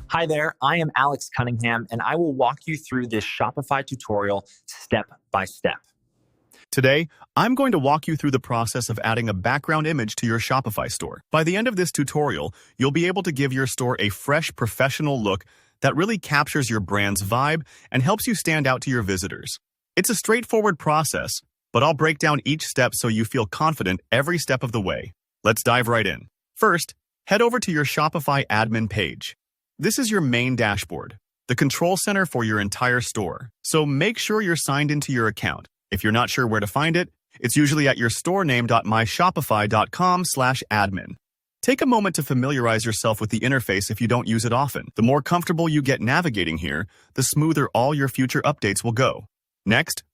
Hi there, I am Alex Cunningham, and I will walk you through this Shopify tutorial step by step. Today, I'm going to walk you through the process of adding a background image to your Shopify store. By the end of this tutorial, you'll be able to give your store a fresh, professional look that really captures your brand's vibe and helps you stand out to your visitors. It's a straightforward process, but I'll break down each step so you feel confident every step of the way. Let's dive right in. First, head over to your Shopify admin page. This is your main dashboard, the control center for your entire store. So make sure you're signed into your account. If you're not sure where to find it, it's usually at your storename.myshopify.com/admin. Take a moment to familiarize yourself with the interface if you don't use it often. The more comfortable you get navigating here, the smoother all your future updates will go. Next,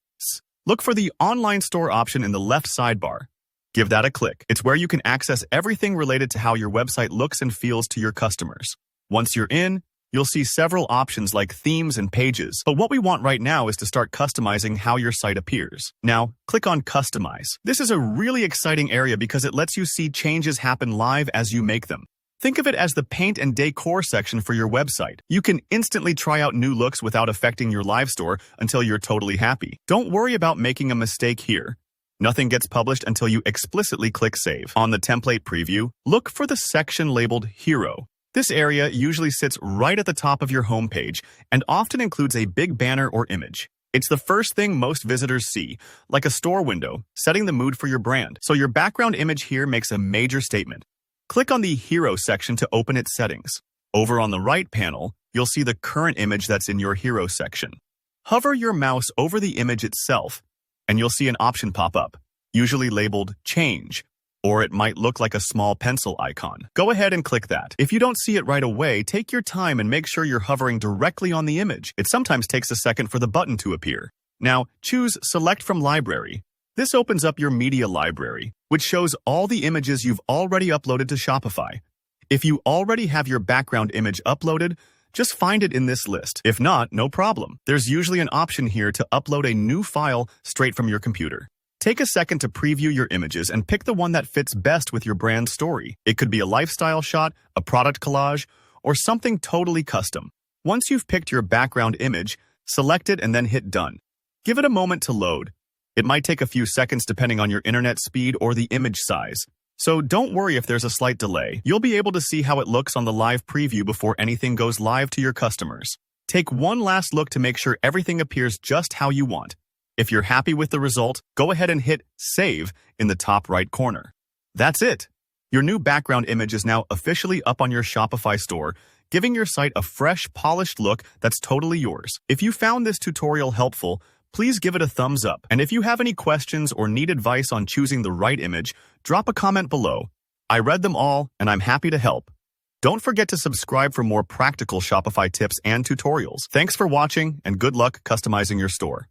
look for the online store option in the left sidebar. Give that a click. It's where you can access everything related to how your website looks and feels to your customers. Once you're in, you'll see several options like themes and pages, but what we want right now is to start customizing how your site appears. Now, click on Customize. This is a really exciting area because it lets you see changes happen live as you make them. Think of it as the paint and decor section for your website. You can instantly try out new looks without affecting your live store until you're totally happy. Don't worry about making a mistake here. Nothing gets published until you explicitly click Save. On the template preview, look for the section labeled Hero. This area usually sits right at the top of your homepage and often includes a big banner or image. It's the first thing most visitors see, like a store window, setting the mood for your brand. So your background image here makes a major statement. Click on the Hero section to open its settings. Over on the right panel, you'll see the current image that's in your Hero section. Hover your mouse over the image itself, and you'll see an option pop up, usually labeled Change, or it might look like a small pencil icon. Go ahead and click that. If you don't see it right away, take your time and make sure you're hovering directly on the image. It sometimes takes a second for the button to appear. Now, choose Select from Library. This opens up your media library, which shows all the images you've already uploaded to Shopify. If you already have your background image uploaded, just find it in this list. If not, no problem. There's usually an option here to upload a new file straight from your computer. Take a second to preview your images and pick the one that fits best with your brand story. It could be a lifestyle shot, a product collage, or something totally custom. Once you've picked your background image, select it and then hit Done. Give it a moment to load. It might take a few seconds depending on your internet speed or the image size. So don't worry if there's a slight delay. You'll be able to see how it looks on the live preview before anything goes live to your customers. Take one last look to make sure everything appears just how you want. If you're happy with the result, go ahead and hit Save in the top right corner. That's it. Your new background image is now officially up on your Shopify store, giving your site a fresh, polished look that's totally yours. If you found this tutorial helpful, please give it a thumbs up. And if you have any questions or need advice on choosing the right image, drop a comment below. I read them all, and I'm happy to help. Don't forget to subscribe for more practical Shopify tips and tutorials. Thanks for watching, and good luck customizing your store.